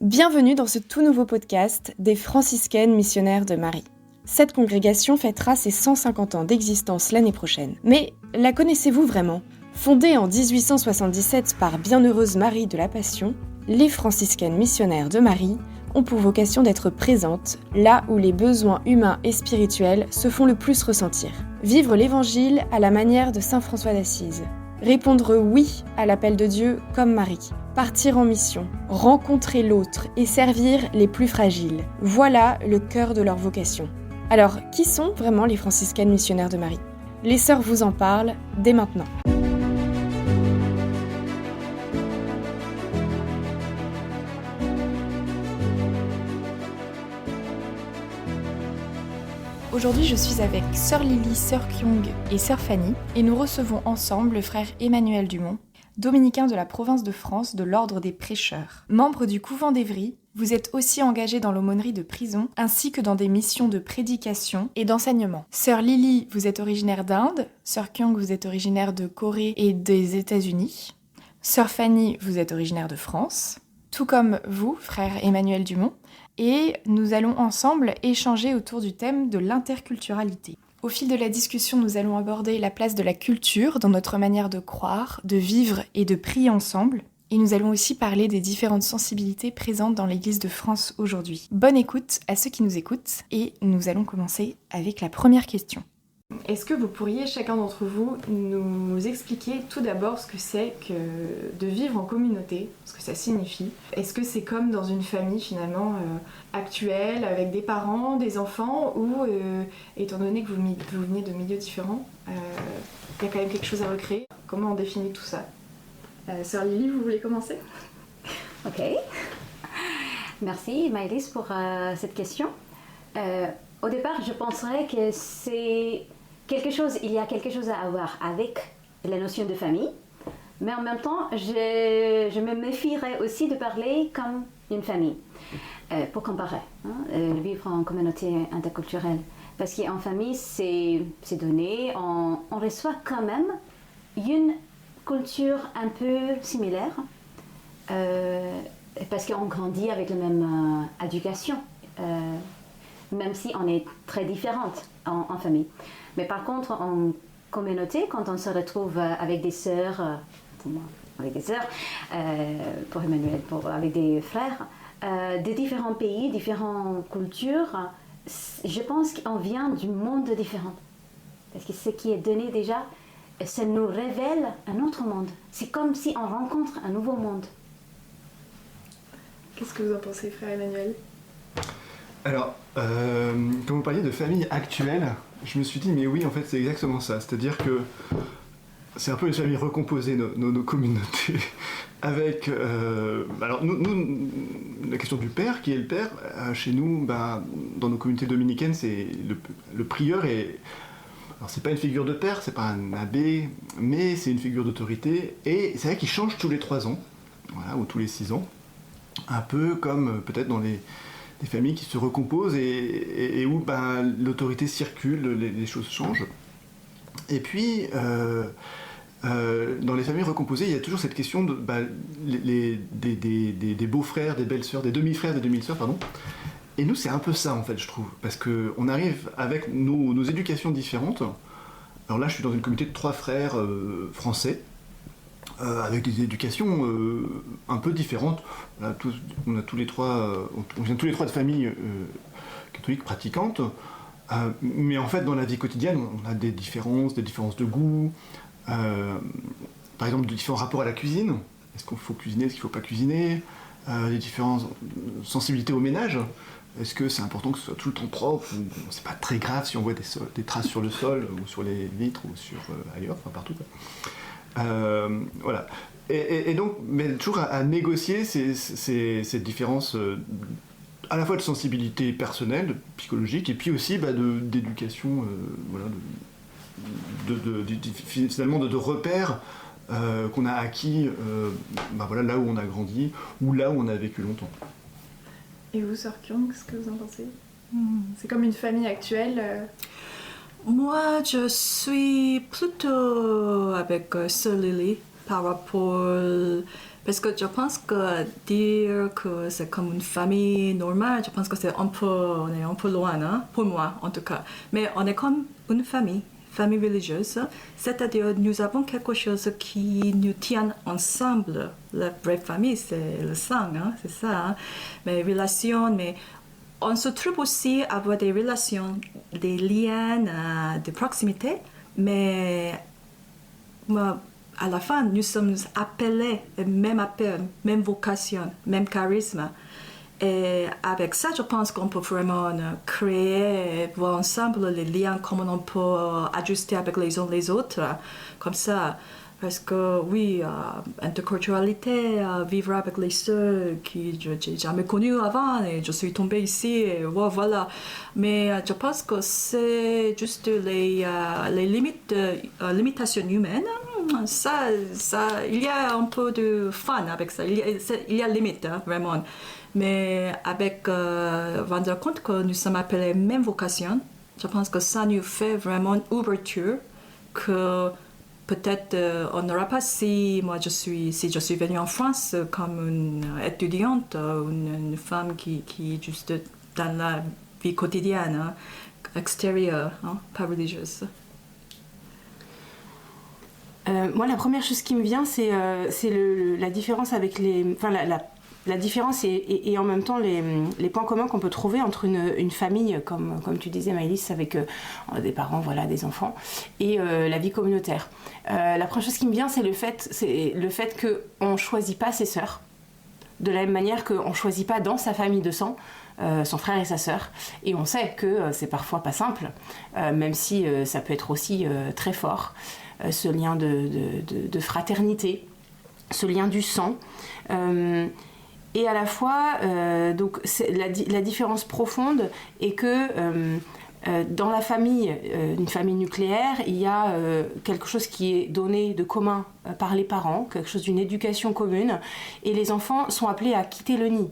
Bienvenue dans ce tout nouveau podcast des franciscaines missionnaires de Marie. Cette congrégation fêtera ses 150 ans d'existence l'année prochaine. Mais la connaissez-vous vraiment ? Fondée en 1877 par Bienheureuse Marie de la Passion, les franciscaines missionnaires de Marie ont pour vocation d'être présentes là où les besoins humains et spirituels se font le plus ressentir. Vivre l'Évangile à la manière de saint François d'Assise. Répondre oui à l'appel de Dieu comme Marie. Partir en mission, rencontrer l'autre et servir les plus fragiles. Voilà le cœur de leur vocation. Alors, qui sont vraiment les franciscaines missionnaires de Marie ? Les sœurs vous en parlent dès maintenant. Aujourd'hui, je suis avec Sœur Lily, Sœur Kyung et Sœur Fanny, et nous recevons ensemble le frère Emmanuel Dumont, dominicain de la province de France de l'Ordre des Prêcheurs. Membre du couvent d'Évry, vous êtes aussi engagé dans l'aumônerie de prison, ainsi que dans des missions de prédication et d'enseignement. Sœur Lily, vous êtes originaire d'Inde, Sœur Kyung, vous êtes originaire de Corée et des États-Unis, Sœur Fanny, vous êtes originaire de France, tout comme vous, frère Emmanuel Dumont, et nous allons ensemble échanger autour du thème de l'interculturalité. Au fil de la discussion, nous allons aborder la place de la culture dans notre manière de croire, de vivre et de prier ensemble. Et nous allons aussi parler des différentes sensibilités présentes dans l'Église de France aujourd'hui. Bonne écoute à ceux qui nous écoutent et nous allons commencer avec la première question. Est-ce que vous pourriez, chacun d'entre vous, nous expliquer tout d'abord ce que c'est que de vivre en communauté, ce que ça signifie ? Est-ce que c'est comme dans une famille finalement actuelle, avec des parents, des enfants, ou étant donné que vous venez de milieux différents, il y a quand même quelque chose à recréer ? Comment on définit tout ça ? Sœur Lily, vous voulez commencer ? Ok. Merci Maëlys pour cette question. Au départ, je penserais que il y a quelque chose à voir avec la notion de famille, mais en même temps, je me méfierais aussi de parler comme une famille, pour comparer, vivre en communauté interculturelle. Parce qu'en famille, c'est donné, on reçoit quand même une culture un peu similaire, parce qu'on grandit avec la même éducation. Même si on est très différentes en famille. Mais par contre, en communauté, quand on se retrouve avec des sœurs, pour moi, avec des sœurs, pour Emmanuel, avec des frères, de différents pays, différentes cultures, je pense qu'on vient du monde différent. Parce que ce qui est donné déjà, ça nous révèle un autre monde. C'est comme si on rencontre un nouveau monde. Qu'est-ce que vous en pensez, frère Emmanuel ? Alors, quand vous parliez de famille actuelle, je me suis dit, mais oui, en fait, c'est exactement ça. C'est-à-dire que c'est un peu une famille recomposée, nos communautés. Avec, alors, nous, la question du père, qui est le père, chez nous, dans nos communautés dominicaines, c'est le prieur est... Alors, c'est pas une figure de père, c'est pas un abbé, mais c'est une figure d'autorité. Et c'est vrai qu'il change tous les 3 ans, voilà, ou tous les 6 ans. Un peu comme peut-être dans des familles qui se recomposent et où l'autorité circule, les choses changent. Et puis, dans les familles recomposées, il y a toujours cette question des beaux-frères, des belles-sœurs, des demi-frères, des demi-sœurs, pardon. Et nous, c'est un peu ça, en fait, je trouve. Parce qu'on arrive avec nos éducations différentes. Alors là, je suis dans une communauté de 3 frères français, avec des éducations un peu différentes. On vient tous les trois de familles catholiques pratiquantes, mais en fait dans la vie quotidienne on a des différences de goût, par exemple de différents rapports à la cuisine. Est-ce qu'il faut cuisiner, est-ce qu'il ne faut pas cuisiner, des différentes sensibilités au ménage. Est-ce que c'est important que ce soit tout le temps propre, ou c'est pas très grave si on voit des traces sur le sol ou sur les vitres ou sur ailleurs, enfin partout quoi. Voilà. Et donc, mais toujours à négocier ces différences à la fois de sensibilité personnelle, psychologique, et puis aussi d'éducation, voilà, finalement de repères qu'on a acquis voilà, là où on a grandi ou là où on a vécu longtemps. Et vous, Sœur Kyung, qu'est-ce que vous en pensez ? C'est comme une famille actuelle Moi, je suis plutôt avec Sœur Lily par rapport Parce que je pense que dire que c'est comme une famille normale, je pense que on est un peu loin, hein, pour moi en tout cas. Mais on est comme une famille religieuse, c'est-à-dire nous avons quelque chose qui nous tient ensemble. La vraie famille, c'est le sang, hein, c'est ça. Hein. Mais relations, mais on se trouve aussi avoir des relations, des liens de proximité, mais à la fin, nous sommes appelés, même appel, même vocation, même charisme. Et avec ça, je pense qu'on peut vraiment créer, voir ensemble les liens, comment on peut ajuster avec les uns les autres, comme ça. Parce que oui, interculturalité, vivre avec les sœurs que je n'ai jamais connues avant, et je suis tombée ici, et voilà. Mais je pense que c'est juste les limitations humaines. Ça, il y a un peu de fun avec ça. Il y a limite, hein, vraiment. Mais avec rendre compte que nous sommes appelés même vocation, je pense que ça nous fait vraiment une ouverture que peut-être on n'aura pas si je suis venue en France comme une étudiante, une femme qui est juste dans la vie quotidienne, hein, extérieure, hein, pas religieuse. Moi, la première chose qui me vient, c'est la différence avec les... Enfin, la différence et en même temps les points communs qu'on peut trouver entre une famille, comme tu disais Maëlys, avec des parents, voilà, des enfants, et la vie communautaire. La première chose qui me vient, c'est le fait qu'on ne choisit pas ses sœurs, de la même manière qu'on ne choisit pas dans sa famille de sang son frère et sa sœur. Et on sait que c'est parfois pas simple, même si ça peut être aussi très fort, ce lien de fraternité, ce lien du sang. Et à la fois, donc la différence profonde est que dans la famille, une famille nucléaire, il y a quelque chose qui est donné de commun par les parents, quelque chose d'une éducation commune, et les enfants sont appelés à quitter le nid.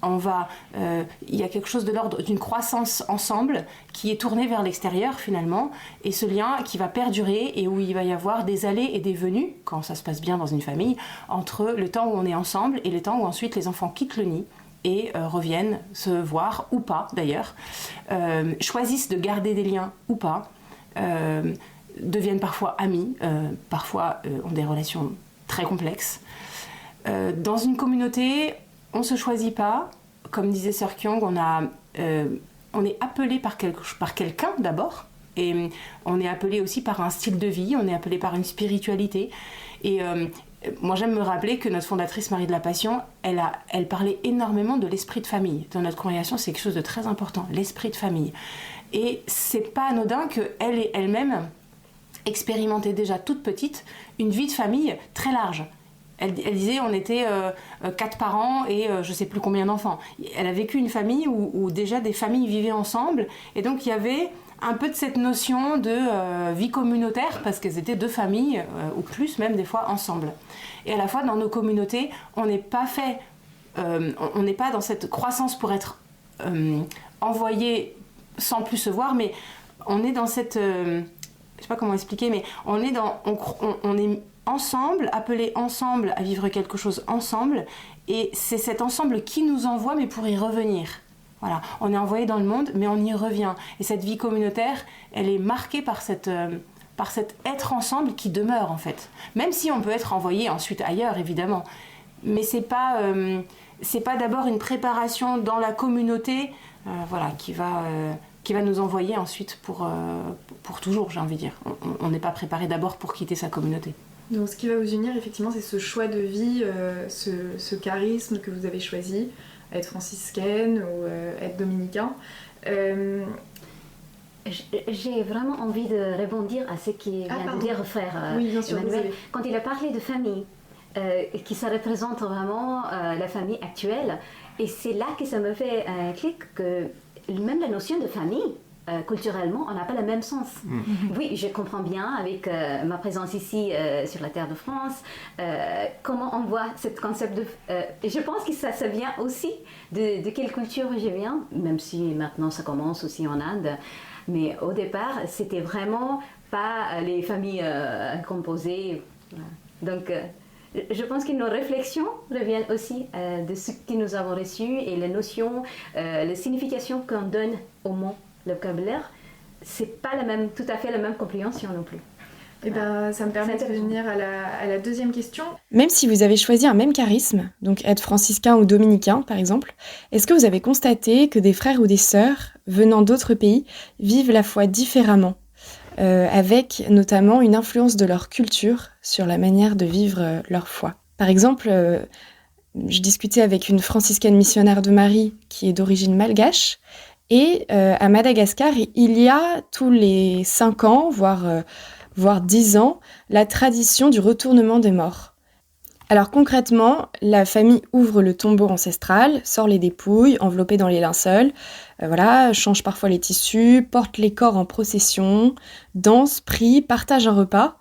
Il y a quelque chose de l'ordre d'une croissance ensemble qui est tournée vers l'extérieur finalement, et ce lien qui va perdurer et où il va y avoir des allées et des venues, quand ça se passe bien dans une famille, entre le temps où on est ensemble et le temps où ensuite les enfants quittent le nid et reviennent se voir ou pas d'ailleurs, choisissent de garder des liens ou pas, deviennent parfois amis, parfois ont des relations très complexes. Dans une communauté, on ne se choisit pas, comme disait Sœur Kyung, on est appelé par quelqu'un d'abord, et on est appelé aussi par un style de vie, on est appelé par une spiritualité. Et moi j'aime me rappeler que notre fondatrice Marie de la Passion, elle parlait énormément de l'esprit de famille. Dans notre congrégation, c'est quelque chose de très important, l'esprit de famille. Et c'est pas anodin qu'elle et elle-même expérimentaient déjà toute petite une vie de famille très large. Elle disait on était 4 parents et je sais plus combien d'enfants. Elle a vécu une famille où déjà des familles vivaient ensemble, et donc il y avait un peu de cette notion de vie communautaire, parce qu'elles étaient 2 familles, ou plus même des fois ensemble. Et à la fois dans nos communautés, on n'est pas dans cette croissance pour être envoyé sans plus se voir, mais on est dans cette... je sais pas comment expliquer, mais on est ensemble, appelés ensemble à vivre quelque chose ensemble, et c'est cet ensemble qui nous envoie, mais pour y revenir. Voilà, on est envoyé dans le monde, mais on y revient. Et cette vie communautaire, elle est marquée par cet être ensemble qui demeure en fait. Même si on peut être envoyé ensuite ailleurs, évidemment. Mais c'est pas d'abord une préparation dans la communauté, voilà, qui va nous envoyer ensuite pour toujours, j'ai envie de dire. On n'est pas préparé d'abord pour quitter sa communauté. Donc ce qui va vous unir, effectivement, c'est ce choix de vie, ce charisme que vous avez choisi, être franciscaine ou être dominicain. J'ai vraiment envie de rebondir à ce qui vient de dire frère Emmanuel. Quand il a parlé de famille, qui ça représente vraiment la famille actuelle, et c'est là que ça me fait un clic que même la notion de famille, culturellement, on n'a pas le même sens. Oui, je comprends bien avec ma présence ici sur la terre de France, comment on voit ce concept de... et je pense que ça vient aussi de quelle culture je viens, même si maintenant ça commence aussi en Inde. Mais au départ, c'était vraiment pas les familles composées. Donc, Je pense que nos réflexions reviennent aussi de ce que nous avons reçu et les notions, les significations qu'on donne au mot, le vocabulaire, c'est pas tout à fait la même compréhension non plus. Et ça me permet de venir à la deuxième question. Même si vous avez choisi un même charisme, donc être franciscain ou dominicain par exemple, est-ce que vous avez constaté que des frères ou des sœurs venant d'autres pays vivent la foi différemment, avec notamment une influence de leur culture sur la manière de vivre leur foi? Par exemple, je discutais avec une franciscaine missionnaire de Marie qui est d'origine malgache, et à Madagascar, il y a tous les 5 ans, voire 10 ans, la tradition du retournement des morts. Alors concrètement, la famille ouvre le tombeau ancestral, sort les dépouilles enveloppées dans les linceuls, change parfois les tissus, porte les corps en procession, danse, prie, partage un repas.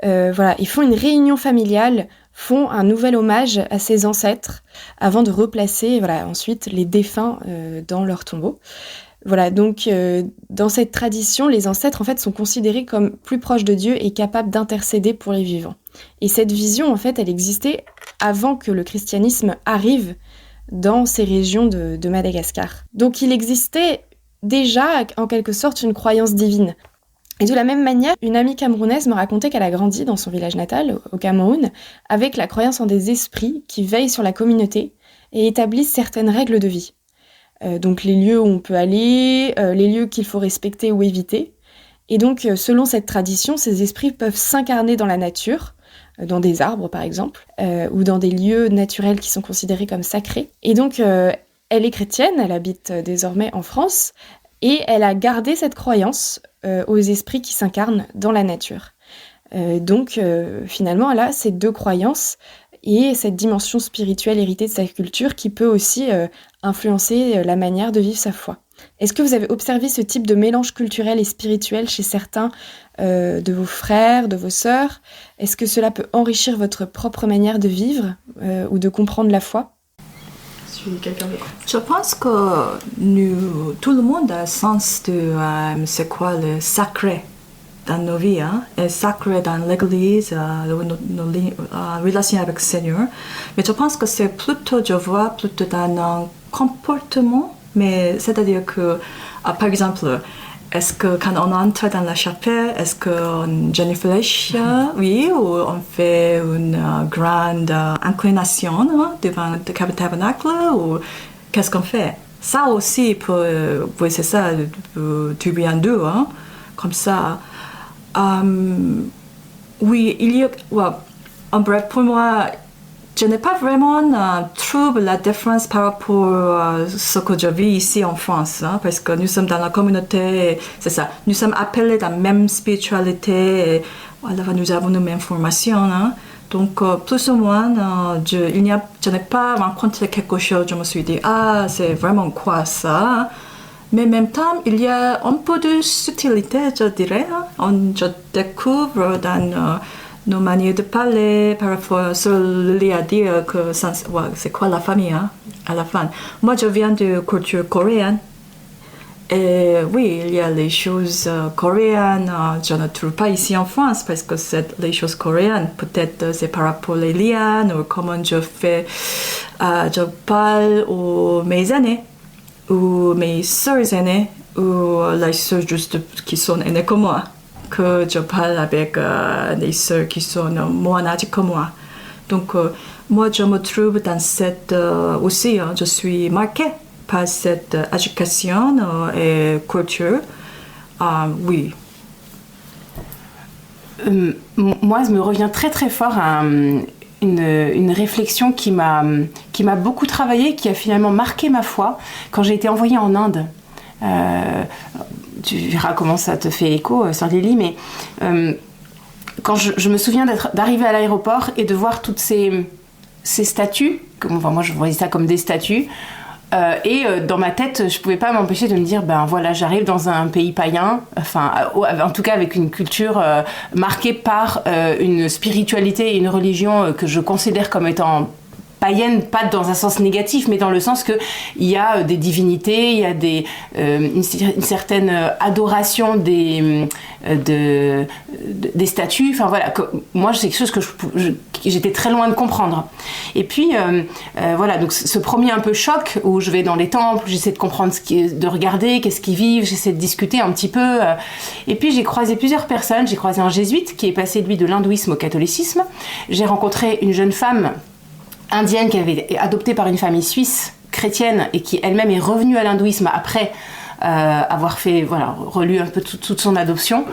Ils font une réunion familiale, font un nouvel hommage à ses ancêtres avant de replacer ensuite les défunts dans leur tombeau. Donc dans cette tradition, les ancêtres en fait sont considérés comme plus proches de Dieu et capables d'intercéder pour les vivants. Et cette vision en fait, elle existait avant que le christianisme arrive dans ces régions de Madagascar. Donc il existait déjà en quelque sorte une croyance divine. Et de la même manière, une amie camerounaise me racontait qu'elle a grandi dans son village natal, au Cameroun, avec la croyance en des esprits qui veillent sur la communauté et établissent certaines règles de vie. Donc les lieux où on peut aller, les lieux qu'il faut respecter ou éviter. Et donc, selon cette tradition, ces esprits peuvent s'incarner dans la nature, dans des arbres par exemple, ou dans des lieux naturels qui sont considérés comme sacrés. Et donc, elle est chrétienne, elle habite désormais en France, et elle a gardé cette croyance aux esprits qui s'incarnent dans la nature. Finalement, elle a ces 2 croyances et cette dimension spirituelle héritée de sa culture qui peut aussi influencer la manière de vivre sa foi. Est-ce que vous avez observé ce type de mélange culturel et spirituel chez certains de vos frères, de vos sœurs? Est-ce que cela peut enrichir votre propre manière de vivre ou de comprendre la foi? Je pense que tout le monde a un sens de c'est quoi le sacré dans nos vies, et sacré dans l'église, nos relations avec le Seigneur. Mais je pense que c'est plutôt, je vois plutôt dans un comportement, mais c'est-à-dire que, par exemple, est-ce que quand on entre dans la chapelle, est-ce qu'on genuflèche, oui, ou on fait une grande inclination devant le tabernacle, ou qu'est-ce qu'on fait? Ça aussi, c'est ça, tu viens d'eux, comme ça. Oui, il y a, en bref, pour moi, je n'ai pas vraiment trouvé la différence par rapport à ce que je vis ici en France, parce que nous sommes dans la communauté, c'est ça, nous sommes appelés dans la même spiritualité, et, nous avons les mêmes formations, donc plus ou moins, je n'ai pas rencontré quelque chose, je me suis dit, c'est vraiment quoi ça? Mais en même temps, il y a un peu de subtilité, je dirais. Je découvre dans nos manières de parler, par rapport à ce qu'il y a à dire que c'est quoi la famille, à la fin. Moi, je viens de culture coréenne. Et oui, il y a les choses coréennes, je ne trouve pas ici en France parce que c'est les choses coréennes. Peut-être c'est par rapport aux liens ou comment je parle aux mes aînés, ou mes sœurs aînées, ou les sœurs juste qui sont aînées que moi, que je parle avec des sœurs qui sont moins âgées que moi. Donc, moi, je me trouve dans cette aussi, je suis marquée par cette éducation et culture. Oui. Moi, ça me revient très très fort à une réflexion qui m'a beaucoup travaillé, qui a finalement marqué ma foi quand j'ai été envoyée en Inde. Tu verras comment ça te fait écho, Sœur Lily, mais quand je me souviens d'arriver à l'aéroport et de voir toutes ces statues, moi je voyais ça comme des statues, et dans ma tête, je pouvais pas m'empêcher de me dire, j'arrive dans un pays païen, en tout cas avec une culture marquée par une spiritualité et une religion que je considère comme étant païenne, pas dans un sens négatif, mais dans le sens que il y a des divinités, il y a une certaine adoration des statues. Enfin voilà, moi c'est quelque chose que j'étais très loin de comprendre. Et puis voilà, donc ce premier un peu choc où je vais dans les temples, j'essaie de comprendre de regarder qu'est-ce qu'ils vivent, j'essaie de discuter un petit peu. Et puis j'ai croisé plusieurs personnes. J'ai croisé un jésuite qui est passé lui de l'hindouisme au catholicisme. J'ai rencontré une jeune femme indienne qui avait été adoptée par une famille suisse chrétienne et qui elle-même est revenue à l'hindouisme après avoir relu un peu toute son adoption.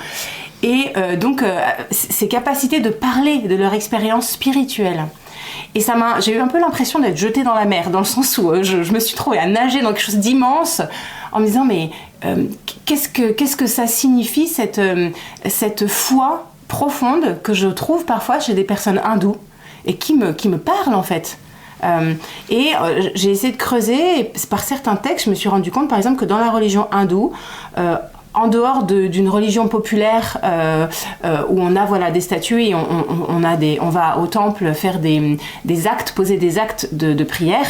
Et donc ces capacités de parler de leur expérience spirituelle. Et j'ai eu un peu l'impression d'être jetée dans la mer, dans le sens où je me suis trouvée à nager dans quelque chose d'immense, en me disant mais qu'est-ce que ça signifie cette foi profonde que je trouve parfois chez des personnes hindoues et qui me parlent en fait. J'ai essayé de creuser, et par certains textes je me suis rendu compte par exemple que dans la religion hindoue, en dehors d'une religion populaire où on a des statues et on va au temple faire des actes, poser des actes de prière,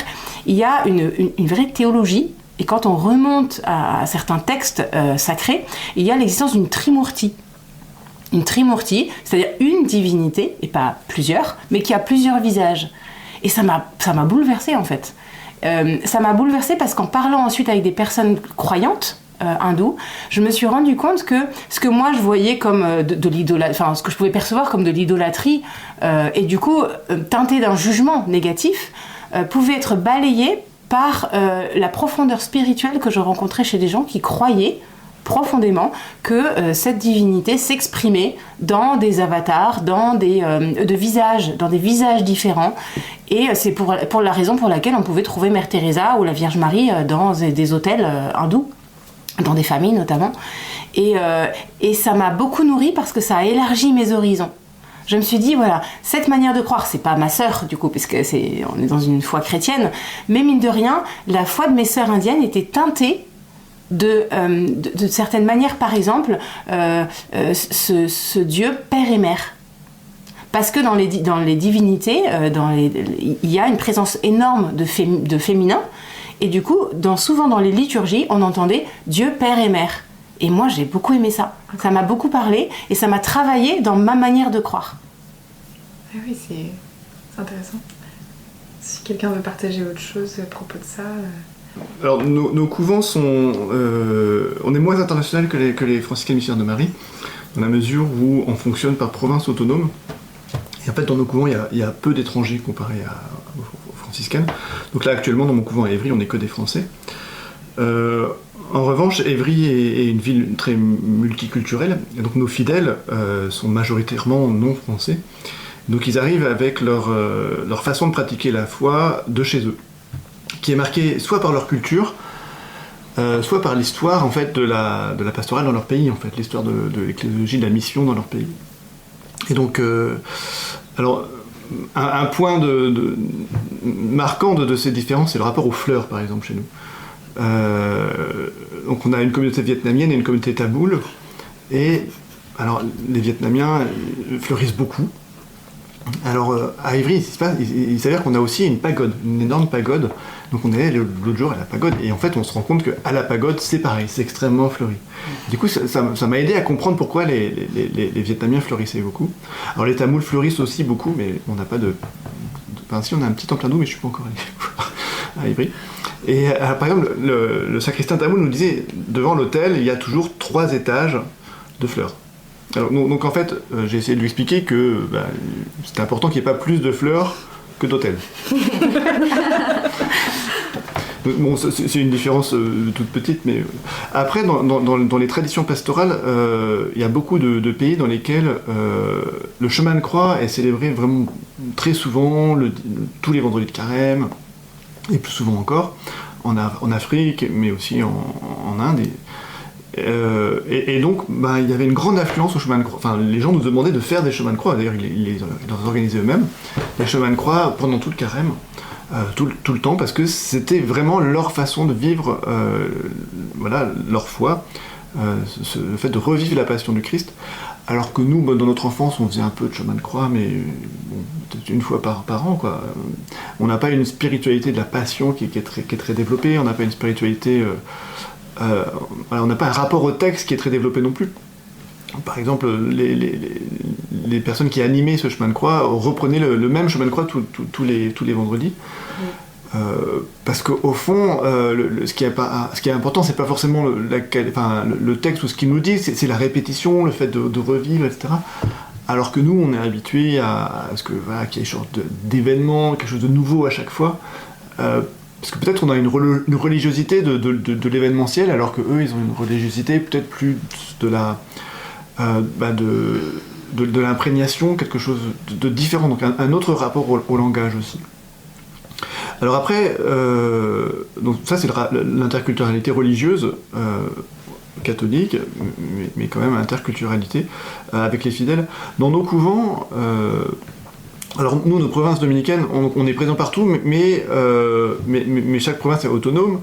il y a une vraie théologie. Et quand on remonte à certains textes sacrés, il y a l'existence d'une trimurti. Une trimurti, c'est-à-dire une divinité, et pas plusieurs, mais qui a plusieurs visages. Et ça m'a bouleversée en fait. Ça m'a bouleversée parce qu'en parlant ensuite avec des personnes croyantes, hindoues, je me suis rendu compte que ce que moi je voyais comme de l'idolâtrie, enfin ce que je pouvais percevoir comme de l'idolâtrie, et du coup teinté d'un jugement négatif, pouvait être balayé par la profondeur spirituelle que je rencontrais chez des gens qui croyaient profondément que cette divinité s'exprimait dans des avatars, dans des visages différents. Et c'est pour la raison pour laquelle on pouvait trouver Mère Teresa ou la Vierge Marie dans des hôtels hindous, dans des familles notamment. Et ça m'a beaucoup nourrie parce que ça a élargi mes horizons. Je me suis dit, voilà, cette manière de croire, c'est pas ma sœur, du coup, parce qu'on est dans une foi chrétienne, mais mine de rien, la foi de mes sœurs indiennes était teintée de certaines manières, par exemple, ce Dieu Père et Mère. Parce que dans les divinités, il y a une présence énorme de féminin, et du coup, souvent dans les liturgies, on entendait Dieu Père et Mère. Et moi, j'ai beaucoup aimé ça. Ça m'a beaucoup parlé et ça m'a travaillé dans ma manière de croire. Ah oui, c'est intéressant. Si quelqu'un veut partager autre chose à propos de ça... Alors, nos couvents sont... on est moins international que les franciscains missionnaires de Marie, dans la mesure où on fonctionne par province autonome. Et en fait, dans nos couvents, il y a peu d'étrangers comparé aux franciscaines. Donc là, actuellement, dans mon couvent à Évry, on n'est que des Français. En revanche, Évry est une ville très multiculturelle, et donc nos fidèles sont majoritairement non français. Donc ils arrivent avec leur façon de pratiquer la foi de chez eux, qui est marquée soit par leur culture, soit par l'histoire en fait de la pastorale dans leur pays, en fait, l'histoire de l'ecclésiologie, de la mission dans leur pays. Et donc, alors un point marquant de ces différences, c'est le rapport aux fleurs, par exemple, chez nous. Donc on a une communauté vietnamienne et une communauté tamoule, et alors les Vietnamiens fleurissent beaucoup. Alors à Évry, il s'avère qu'on a aussi une pagode, une énorme pagode. Donc on est allé l'autre jour à la pagode, et en fait on se rend compte qu'à la pagode c'est pareil, c'est extrêmement fleuri. Du coup ça m'a aidé à comprendre pourquoi les Vietnamiens fleurissaient beaucoup. Alors les Tamouls fleurissent aussi beaucoup, mais on n'a pas enfin si, on a un petit temple hindou, mais je suis pas encore allé à Évry. Et par exemple, le sacristain tamoul nous disait, devant l'autel, il y a toujours 3 étages de fleurs. Alors, donc en fait, j'ai essayé de lui expliquer que c'était important qu'il n'y ait pas plus de fleurs que d'autels. Bon, c'est une différence toute petite, mais après, dans les traditions pastorales, il y a beaucoup de pays dans lesquels le chemin de croix est célébré vraiment très souvent, tous les vendredis de carême, et plus souvent encore, en Afrique, mais aussi en Inde. Et donc, il y avait une grande affluence au chemin de croix. Enfin, les gens nous demandaient de faire des chemins de croix. D'ailleurs, ils les organisaient eux-mêmes, des chemins de croix pendant tout le carême, tout le temps, parce que c'était vraiment leur façon de vivre leur foi, le fait de revivre la passion du Christ. Alors que nous, dans notre enfance, on faisait un peu de chemin de croix, mais bon, peut-être une fois par an, quoi. On n'a pas une spiritualité de la passion qui est très développée, on n'a pas une spiritualité... voilà, on n'a pas un rapport au texte qui est très développé non plus. Par exemple, les personnes qui animaient ce chemin de croix reprenaient le même chemin de croix tous les vendredis. Parce qu'au fond, ce qui est important, c'est pas forcément le texte ou ce qu'il nous dit, c'est la répétition, le fait de revivre, etc. Alors que nous, on est habitués à ce qu'il y ait une sorte d'événement, quelque chose de nouveau à chaque fois. Parce que peut-être on a une religiosité de l'événementiel, alors que eux, ils ont une religiosité peut-être plus de l'imprégnation, quelque chose de différent, donc un autre rapport au langage aussi. Alors après, donc ça c'est l'interculturalité religieuse catholique, mais quand même interculturalité avec les fidèles. Dans nos couvents, alors nous, nos provinces dominicaines, on est présents partout, mais chaque province est autonome,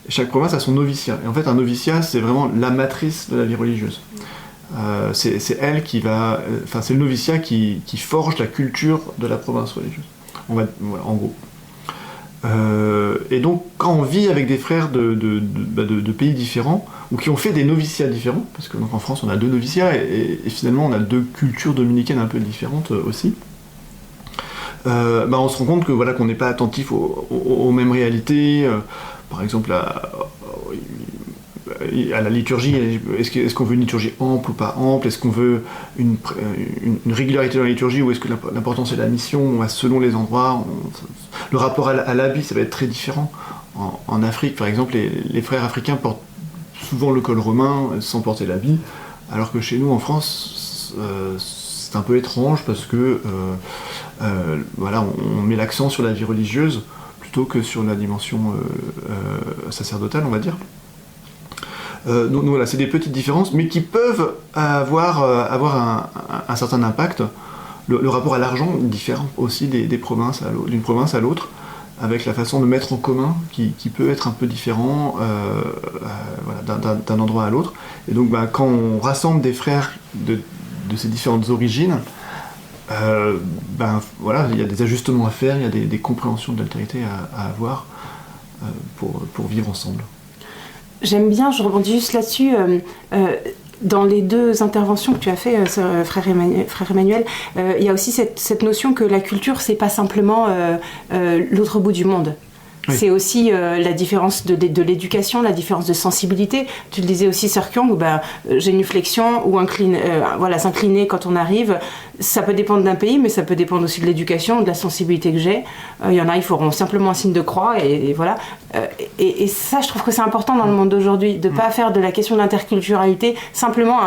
chaque province a son noviciat. Et en fait, un noviciat, c'est vraiment la matrice de la vie religieuse. C'est elle qui va... Enfin, c'est le noviciat qui forge la culture de la province religieuse. Voilà, en gros. Et donc, quand on vit avec des frères de pays différents, ou qui ont fait des noviciats différents, parce que donc, en France, on a 2 noviciats, et finalement, on a 2 cultures dominicaines un peu différentes aussi, on se rend compte que, voilà, qu'on n'est pas attentif aux mêmes réalités. Par exemple, à la liturgie, est-ce qu'on veut une liturgie ample ou pas ample? Est-ce qu'on veut une régularité dans la liturgie, ou est-ce que l'important c'est la mission? Selon les endroits, le rapport à l'habit, ça va être très différent. En Afrique, par exemple, les frères africains portent souvent le col romain sans porter l'habit, alors que chez nous, en France, c'est un peu étrange parce que voilà, on met l'accent sur la vie religieuse plutôt que sur la dimension sacerdotale, on va dire. Donc voilà, c'est des petites différences, mais qui peuvent avoir un certain impact. Le rapport à l'argent diffère aussi d'une province à l'autre, avec la façon de mettre en commun qui peut être un peu différent voilà, d'un endroit à l'autre. Et donc quand on rassemble des frères de ces différentes origines, voilà, il y a des ajustements à faire, il y a des compréhensions de l'altérité à avoir pour vivre ensemble. J'aime bien, je rebondis juste là-dessus, dans les 2 interventions que tu as fait, frère Emmanuel, il y a aussi cette notion que la culture, c'est pas simplement l'autre bout du monde. Oui. C'est aussi la différence de l'éducation, la différence de sensibilité. Tu le disais aussi, Sœur Kyung, génuflexion ou voilà, s'incliner quand on arrive, ça peut dépendre d'un pays, mais ça peut dépendre aussi de l'éducation, de la sensibilité que j'ai. Il y en a, ils feront simplement un signe de croix, et voilà. Et ça, je trouve que c'est important dans le monde d'aujourd'hui, de ne pas faire de la question de l'interculturalité simplement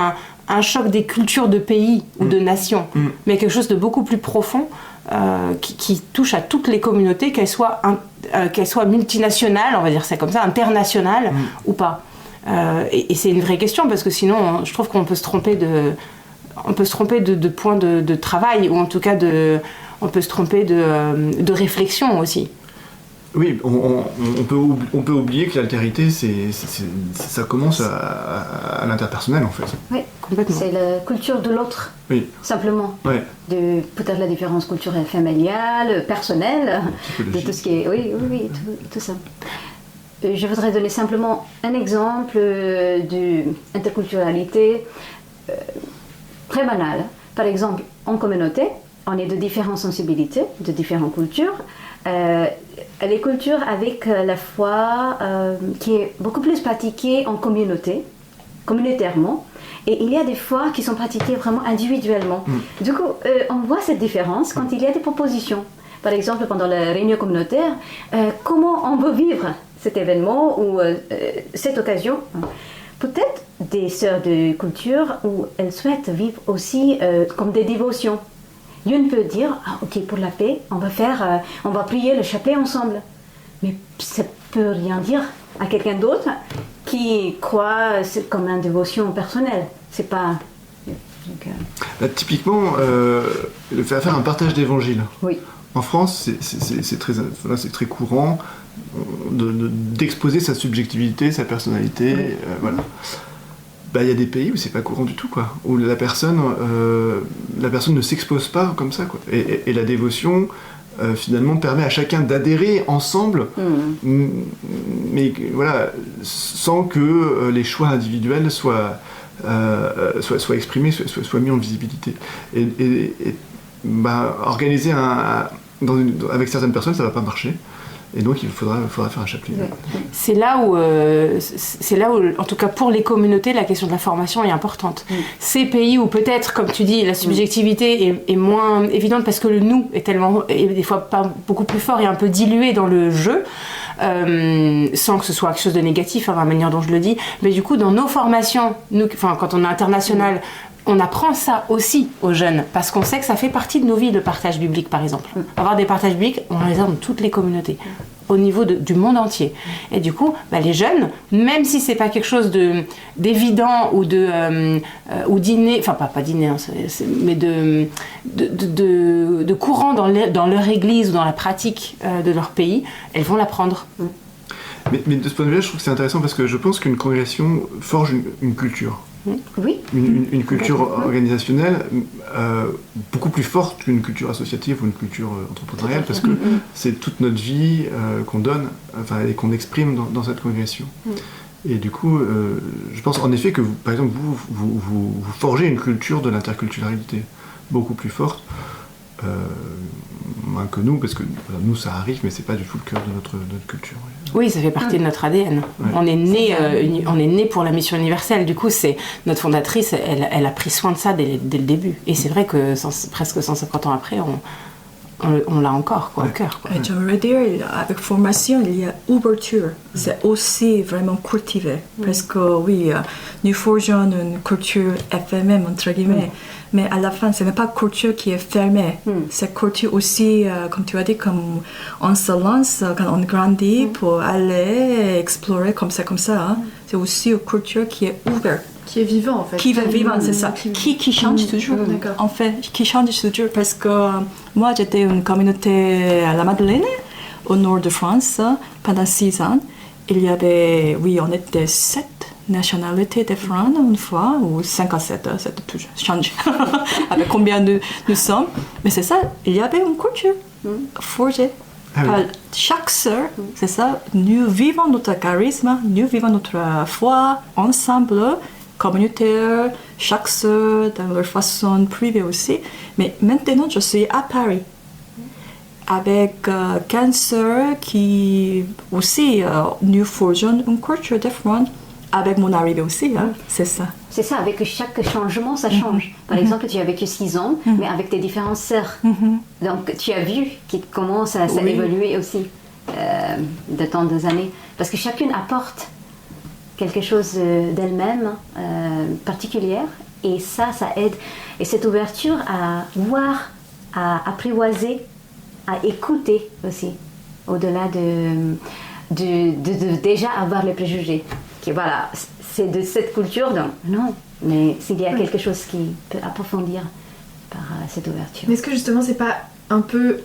un choc des cultures de pays ou de nations, mais quelque chose de beaucoup plus profond, qui touche à toutes les communautés, qu'elles soient multinationales, on va dire ça comme ça, internationales ou pas. Et c'est une vraie question, parce que sinon, je trouve qu'on peut se tromper de point de travail, ou en tout cas on peut se tromper de réflexion aussi. Oui, on peut oublier que l'altérité, ça commence à l'interpersonnel, en fait. Oui, complètement. C'est la culture de l'autre, oui. Simplement. Ouais. Peut-être la différence culturelle familiale, personnelle, de tout ce qui est... Oui, tout ça. Je voudrais donner simplement un exemple d'interculturalité très banal. Par exemple, en communauté, on est de différentes sensibilités, de différentes cultures. Les cultures avec la foi qui est beaucoup plus pratiquée en communautairement, et il y a des fois qui sont pratiquées vraiment individuellement. Du coup, on voit cette différence quand il y a des propositions. Par exemple, pendant la réunion communautaire, comment on veut vivre cet événement ou cette occasion. Peut-être des sœurs de culture où elles souhaitent vivre aussi comme des dévotions. Une peut dire, ok, pour la paix, on va prier le chapelet ensemble. Mais ça peut rien dire à quelqu'un d'autre qui croit comme une dévotion personnelle. C'est pas... Là, typiquement, faire un partage d'évangile. Oui. En France, c'est très courant d'exposer sa subjectivité, sa personnalité, oui. Voilà. bah, y a des pays où c'est pas courant du tout, quoi, où la personne ne s'expose pas comme ça, quoi. Et la dévotion, finalement, permet à chacun d'adhérer ensemble, mais voilà, sans que les choix individuels soient exprimés, soient mis en visibilité. Et organiser avec certaines personnes, ça va pas marcher. Et donc il faudra faire un chapelet. C'est là où, en tout cas pour les communautés, la question de la formation est importante. Ces pays où peut-être, comme tu dis, la subjectivité est moins évidente parce que le nous est des fois pas beaucoup plus fort et un peu dilué dans le jeu, sans que ce soit quelque chose de négatif, la manière dont je le dis. Mais du coup, dans nos formations, quand on est international, on apprend ça aussi aux jeunes, parce qu'on sait que ça fait partie de nos vies, le partage biblique, par exemple. Avoir des partages bibliques, on les a dans toutes les communautés, au niveau du monde entier. Et du coup, les jeunes, même si c'est pas quelque chose d'évident ou d'inné, enfin pas d'inné, mais de courant dans leur église ou dans la pratique de leur pays, elles vont l'apprendre. Mais de ce point de vue-là, je trouve que c'est intéressant parce que je pense qu'une congrégation forge une culture. Oui. Une culture organisationnelle beaucoup plus forte qu'une culture associative ou une culture entrepreneuriale, parce que c'est toute notre vie qu'on donne et qu'on exprime dans cette congrégation. Et du coup, je pense en effet que, par exemple, vous forgez une culture de l'interculturalité beaucoup plus forte que nous, parce que nous ça arrive, mais c'est pas du tout le cœur de notre culture. Oui, ça fait partie de notre ADN. Ouais. On est né pour la mission universelle. Du coup, c'est notre fondatrice, elle a pris soin de ça dès le début. Et c'est vrai que presque 150 ans après, on l'a encore au cœur. J'aimerais dire, avec formation, il y a ouverture. C'est aussi vraiment cultivé. Parce que oui, nous forgeons une culture éphémère, entre guillemets. Mais à la fin, ce n'est pas une culture qui est fermée. C'est une culture aussi, comme tu as dit, comme on se lance quand on grandit pour aller explorer comme ça. Hein. C'est aussi une culture qui est ouverte. Qui est vivant en fait. Qui est vivant, c'est ça. Qui change toujours. En fait, qui change toujours. Parce que moi, j'étais une communauté à la Madeleine, au nord de France, pendant 6 ans. Il y avait, on était 7 nationalités différentes une fois, ou 57, c'est toujours change. Avec combien nous sommes. Mais c'est ça, il y avait une culture forgée. Par chaque sœur, c'est ça, nous vivons notre charisme, nous vivons notre foi ensemble, communautaire, chaque sœur dans leur façon privée aussi. Mais maintenant, je suis à Paris avec 15 sœurs qui aussi nous forgeons une culture différente avec mon arrivée aussi, c'est ça. C'est ça, avec chaque changement, ça change. Par exemple, tu as vécu 6 ans, mais avec tes différentes sœurs. Donc, tu as vu comment ça évolué aussi de tant d'années. Parce que chacune apporte quelque chose d'elle-même particulière, et ça aide. Et cette ouverture à voir, à apprivoiser, à écouter aussi, au-delà de déjà avoir les préjugés. Voilà, c'est de cette culture, donc non, mais s'il y a quelque chose qui peut approfondir par cette ouverture. Mais est-ce que justement c'est pas un peu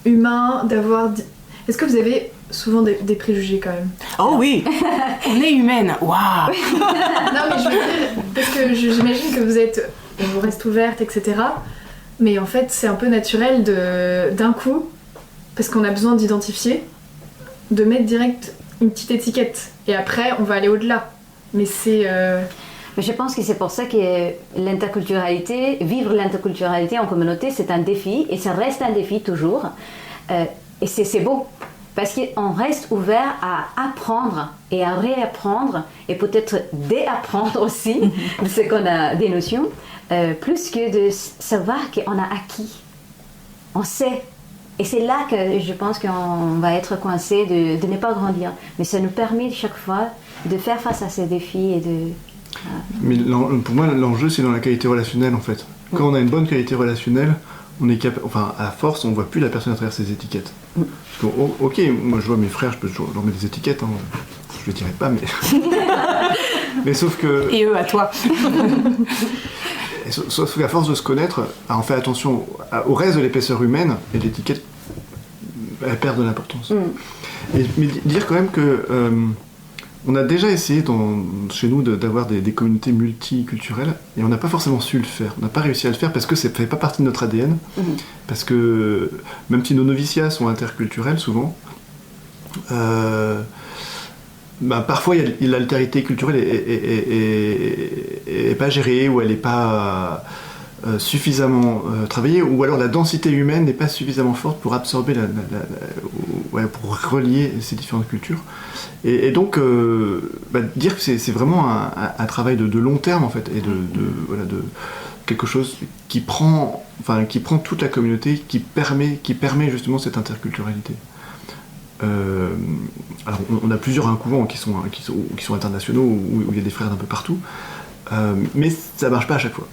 humain d'avoir... Est-ce que vous avez souvent des préjugés quand même? Oh oui. On est humaine, waouh. Non mais je veux dire, parce que j'imagine que vous reste ouverte, etc. Mais en fait c'est un peu naturel d'un coup, parce qu'on a besoin d'identifier, de mettre direct une petite étiquette. Et après, on va aller au-delà. Mais c'est... Je pense que c'est pour ça que l'interculturalité, vivre l'interculturalité en communauté, c'est un défi. Et ça reste un défi toujours. Et c'est beau. Parce qu'on reste ouvert à apprendre et à réapprendre. Et peut-être déapprendre aussi de ce qu'on a des notions. Plus que de savoir qu'on a acquis. On sait. Et c'est là que je pense qu'on va être coincé de ne pas grandir. Mais ça nous permet chaque fois de faire face à ces défis et de... Mais pour moi, l'enjeu, c'est dans la qualité relationnelle, en fait. Quand on a une bonne qualité relationnelle, on est capable... Enfin, à force, on ne voit plus la personne à travers ses étiquettes. Parce que, ok, moi, je vois mes frères, je peux leur mettre des étiquettes. Hein. Je le dirais pas, mais... mais sauf que... Et eux, à toi. Sauf qu'à force de se connaître, on fait attention au reste de l'épaisseur humaine, et l'étiquette, elle perd de l'importance. Mais dire quand même que On a déjà essayé chez nous d'avoir des communautés multiculturelles et on n'a pas forcément su le faire. On n'a pas réussi à le faire parce que ça ne fait pas partie de notre ADN. Parce que même si nos noviciats sont interculturels souvent, parfois l'altérité culturelle est pas gérée ou elle n'est pas suffisamment travaillée, ou alors la densité humaine n'est pas suffisamment forte pour absorber pour relier ces différentes cultures. Et donc dire que c'est vraiment un travail de long terme en fait, et de quelque chose qui prend toute la communauté, qui permet justement cette interculturalité. Alors on a plusieurs couvents qui sont internationaux, où il y a des frères d'un peu partout, mais ça marche pas à chaque fois.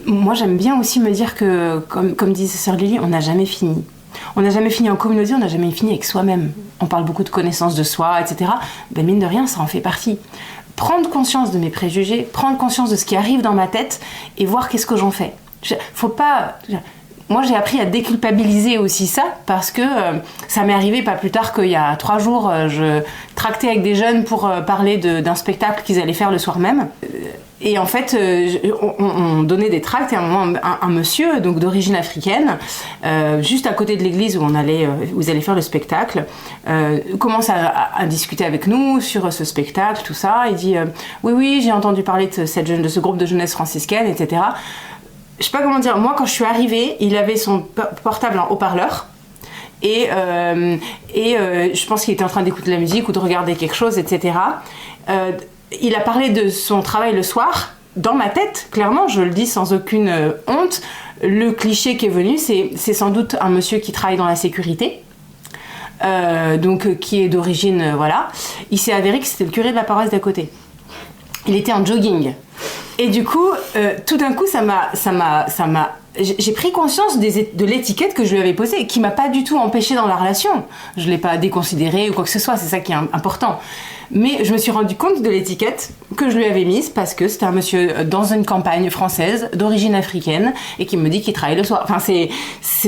Moi j'aime bien aussi me dire que, comme disait Sœur Lily, on n'a jamais fini. On n'a jamais fini en communauté, on n'a jamais fini avec soi-même. On parle beaucoup de connaissance de soi, etc. Ben, mine de rien, ça en fait partie. Prendre conscience de mes préjugés, prendre conscience de ce qui arrive dans ma tête et voir qu'est-ce que j'en fais. Faut pas... Moi, j'ai appris à déculpabiliser aussi ça, parce que ça m'est arrivé pas plus tard qu'il y a 3 jours, je tractais avec des jeunes pour parler d'un spectacle qu'ils allaient faire le soir même. Et en fait, on donnait des tracts, et à un moment, un monsieur, donc d'origine africaine, juste à côté de l'église où ils allaient faire le spectacle, commence à discuter avec nous sur ce spectacle, tout ça. Il dit oui, j'ai entendu parler de ce groupe de jeunesse franciscaine, etc. Je sais pas comment dire, moi quand je suis arrivée, il avait son portable en haut-parleur et je pense qu'il était en train d'écouter la musique ou de regarder quelque chose, etc. Il a parlé de son travail le soir. Dans ma tête, clairement, je le dis sans aucune honte, le cliché qui est venu, c'est sans doute un monsieur qui travaille dans la sécurité, donc qui est d'origine, voilà. Il s'est avéré que c'était le curé de la paroisse d'à côté. Il était en jogging. Et du coup, tout d'un coup, j'ai pris conscience de l'étiquette que je lui avais posée et qui m'a pas du tout empêchée dans la relation. Je l'ai pas déconsidérée ou quoi que ce soit, c'est ça qui est important. Mais je me suis rendu compte de l'étiquette que je lui avais mise parce que c'était un monsieur dans une campagne française d'origine africaine et qui me dit qu'il travaille le soir. Enfin, c'est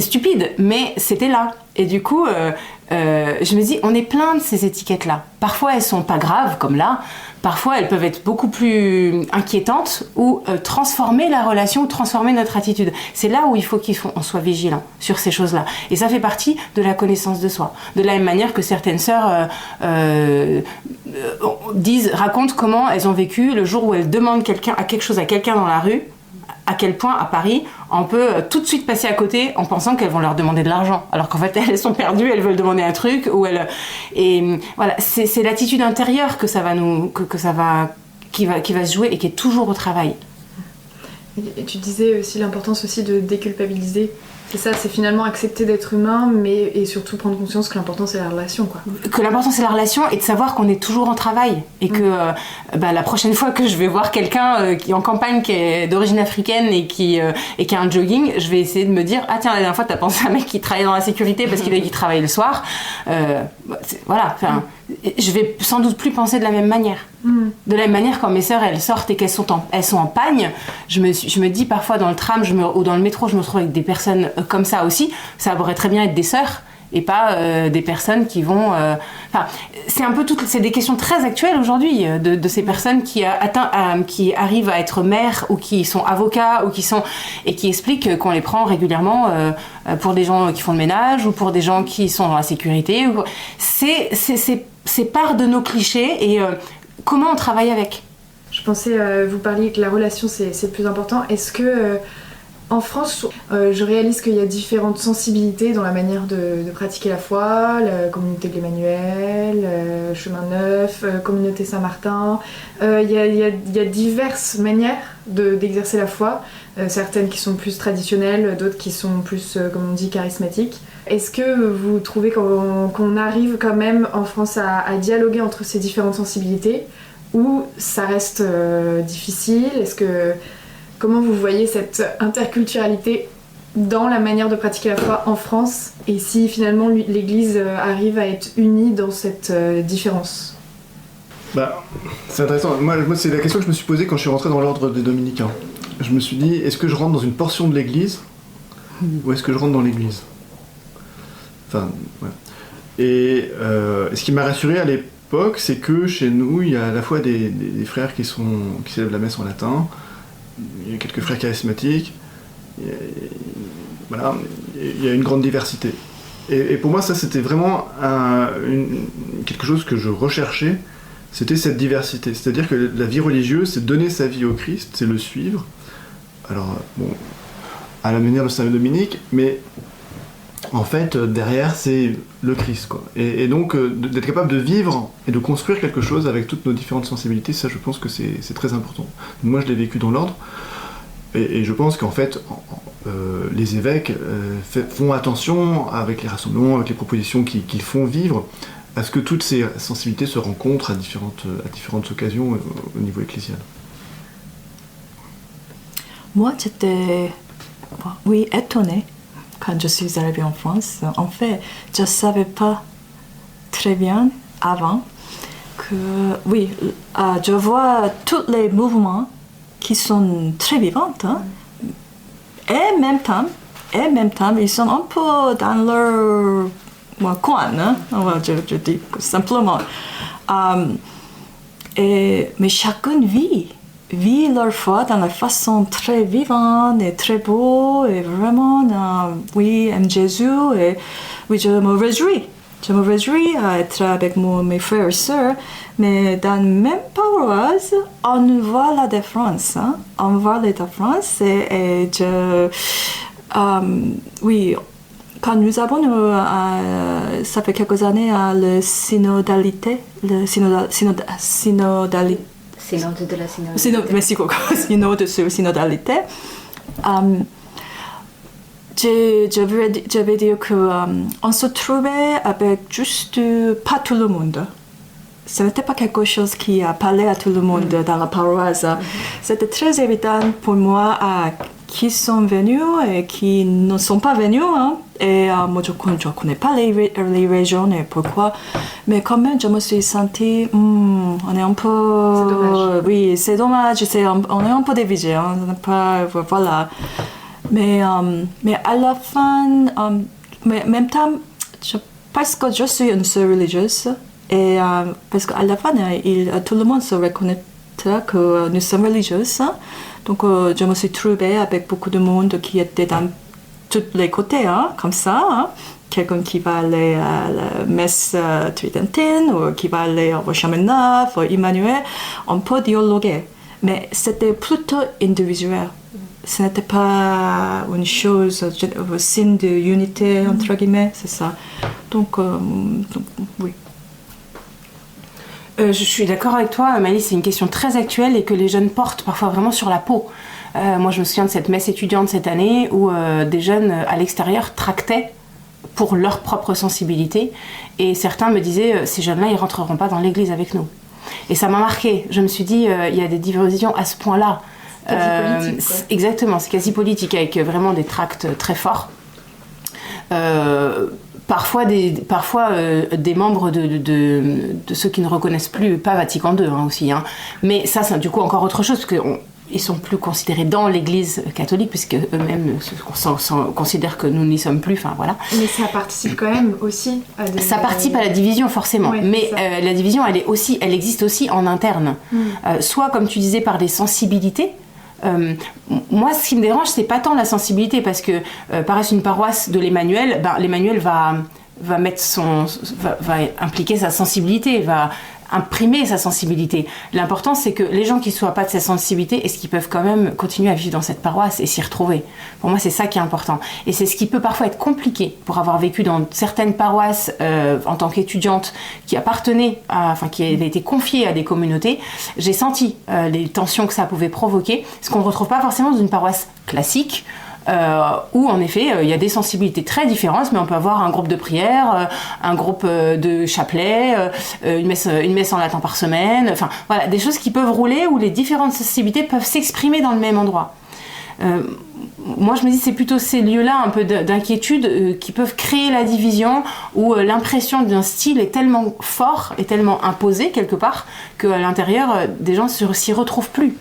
stupide, mais c'était là. Et du coup, je me dis, on est plein de ces étiquettes-là. Parfois, elles sont pas graves, comme là. Parfois, elles peuvent être beaucoup plus inquiétantes ou transformer la relation, ou transformer notre attitude. C'est là où il faut qu'on soit vigilant sur ces choses-là. Et ça fait partie de la connaissance de soi. De la même manière que certaines sœurs racontent comment elles ont vécu le jour où elles demandent quelque chose à quelqu'un dans la rue, à quel point, à Paris, on peut tout de suite passer à côté en pensant qu'elles vont leur demander de l'argent. Alors qu'en fait, elles sont perdues, elles veulent demander un truc, et voilà, c'est l'attitude intérieure qui va se jouer et qui est toujours au travail. Et tu disais aussi l'importance aussi de déculpabiliser. C'est ça, c'est finalement accepter d'être humain, et surtout prendre conscience que l'important c'est la relation, quoi. Que l'important c'est la relation et de savoir qu'on est toujours en travail. Et que la prochaine fois que je vais voir quelqu'un qui est en campagne, qui est d'origine africaine et qui a un jogging, je vais essayer de me dire, ah tiens, la dernière fois t'as pensé à un mec qui travaillait dans la sécurité parce qu'il travaille le soir. Voilà, je vais sans doute plus penser de la même manière. De la même manière, quand mes sœurs elles sortent et qu'elles sont en pagne, je me dis parfois dans le tram ou dans le métro, je me retrouve avec des personnes comme ça aussi. Ça pourrait très bien être des sœurs et pas des personnes qui vont... c'est des questions très actuelles aujourd'hui de ces personnes qui arrivent à être mères ou qui sont avocats et qui expliquent qu'on les prend régulièrement pour des gens qui font le ménage ou pour des gens qui sont dans la sécurité. C'est part de nos clichés et comment on travaille avec. Je pensais, vous parliez que la relation c'est le plus important. Est-ce que en France, je réalise qu'il y a différentes sensibilités dans la manière de pratiquer la foi, la communauté de l'Emmanuel, Chemin Neuf, communauté Saint-Martin. Il y a diverses manières d'exercer la foi, certaines qui sont plus traditionnelles, d'autres qui sont plus, comme on dit, charismatiques. Est-ce que vous trouvez qu'on arrive quand même en France à dialoguer entre ces différentes sensibilités, ou ça reste difficile? Comment vous voyez cette interculturalité dans la manière de pratiquer la foi en France, et si finalement l'Église arrive à être unie dans cette différence? C'est intéressant. Moi, c'est la question que je me suis posée quand je suis rentré dans l'ordre des Dominicains. Je me suis dit, est-ce que je rentre dans une portion de l'Église ou est-ce que je rentre dans l'Église? Enfin, ouais. Et ce qui m'a rassuré à l'époque, c'est que chez nous, il y a à la fois des frères qui célèbrent la messe en latin, il y a quelques frères charismatiques, voilà, il y a une grande diversité. Et pour moi, ça, c'était vraiment quelque chose que je recherchais, c'était cette diversité. C'est-à-dire que la vie religieuse, c'est donner sa vie au Christ, c'est le suivre. Alors, bon, à la manière de Saint Dominique, mais en fait, derrière, c'est le Christ, quoi. Et donc, d'être capable de vivre et de construire quelque chose avec toutes nos différentes sensibilités, ça, je pense que c'est très important. Donc, moi, je l'ai vécu dans l'ordre, et je pense qu'en fait, les évêques font attention avec les rassemblements, avec les propositions qu'ils font vivre, à ce que toutes ces sensibilités se rencontrent à différentes occasions au niveau ecclésial. Moi, j'étais, oui, étonnée quand je suis arrivée en France. En fait, je ne savais pas très bien avant que, oui, je vois tous les mouvements qui sont très vivants, hein, et en même temps, ils sont un peu dans leur coin, hein, je dis simplement. Mais chacun vit leur foi dans la façon très vivante et très beau, et vraiment, oui, aime Jésus, et oui, je me réjouis à être avec mes frères et sœurs, mais dans la même paroisse, on voit la différence, hein? On voit la différence, et oui, quand nous avons, ça fait quelques années, le synodalité, Synode de la synodalité. Merci beaucoup. Synode sur synodalité. Je vais dire qu'on se trouvait avec juste pas tout le monde. Ce n'était pas quelque chose qui a parlé à tout le monde dans la paroisse. C'était très évident pour moi qui sont venus et qui ne sont pas venus. Hein. Et moi, je ne connais pas les régions et pourquoi. Mais quand même, je me suis sentie, on est un peu... C'est dommage. Oui, c'est dommage. On est un peu divisé. Hein. Voilà. Mais à la fin, mais en même temps, parce que je suis une sœur religieuse, et parce qu'à la fin, tout le monde se reconnaîtra que nous sommes religieuses. Hein. Donc, je me suis trouvée avec beaucoup de monde qui était dans tous les côtés, hein, comme ça. Hein. Quelqu'un qui va aller à la messe tridentine, ou qui va aller au chemin neuf, ou Emmanuel. On peut dialoguer. Mais c'était plutôt individuel. Ce n'était pas une chose, un signe de unité, entre guillemets, c'est ça. Donc oui. Je suis d'accord avec toi, Maëlys, c'est une question très actuelle et que les jeunes portent parfois vraiment sur la peau. Moi, je me souviens de cette messe étudiante cette année où des jeunes à l'extérieur tractaient pour leur propre sensibilité, et certains me disaient ces jeunes-là, ils rentreront pas dans l'église avec nous. Et ça m'a marqué. Je me suis dit, il y a des divisions à ce point-là. Quasi politique, quoi. Exactement, c'est quasi politique, avec vraiment des tracts très forts. Parfois des membres de ceux qui ne reconnaissent plus, pas Vatican II hein, aussi, hein. Mais ça c'est du coup encore autre chose, parce qu'ils sont plus considérés dans l'église catholique, puisque eux-mêmes considèrent que nous n'y sommes plus, enfin voilà. Mais ça participe quand même aussi à Ça participe à la division forcément, ouais, mais la division elle existe aussi en interne, soit comme tu disais par des sensibilités. Moi, ce qui me dérange, c'est pas tant la sensibilité, parce que pareil, une paroisse de l'Emmanuel, l'Emmanuel va impliquer sa sensibilité, va imprimer sa sensibilité. L'important, c'est que les gens qui ne soient pas de cette sensibilité, est-ce qu'ils peuvent quand même continuer à vivre dans cette paroisse et s'y retrouver. Pour moi, c'est ça qui est important. Et c'est ce qui peut parfois être compliqué pour avoir vécu dans certaines paroisses en tant qu'étudiante qui qui avait été confiée à des communautés. J'ai senti les tensions que ça pouvait provoquer, ce qu'on ne retrouve pas forcément dans une paroisse classique, où en effet il y a des sensibilités très différentes, mais on peut avoir un groupe de prière, un groupe de chapelet, une messe en latin par semaine, enfin voilà, des choses qui peuvent rouler, où les différentes sensibilités peuvent s'exprimer dans le même endroit. Moi je me dis c'est plutôt ces lieux-là un peu d'inquiétude qui peuvent créer la division, où l'impression d'un style est tellement fort et tellement imposé quelque part qu'à l'intérieur des gens s'y retrouvent plus.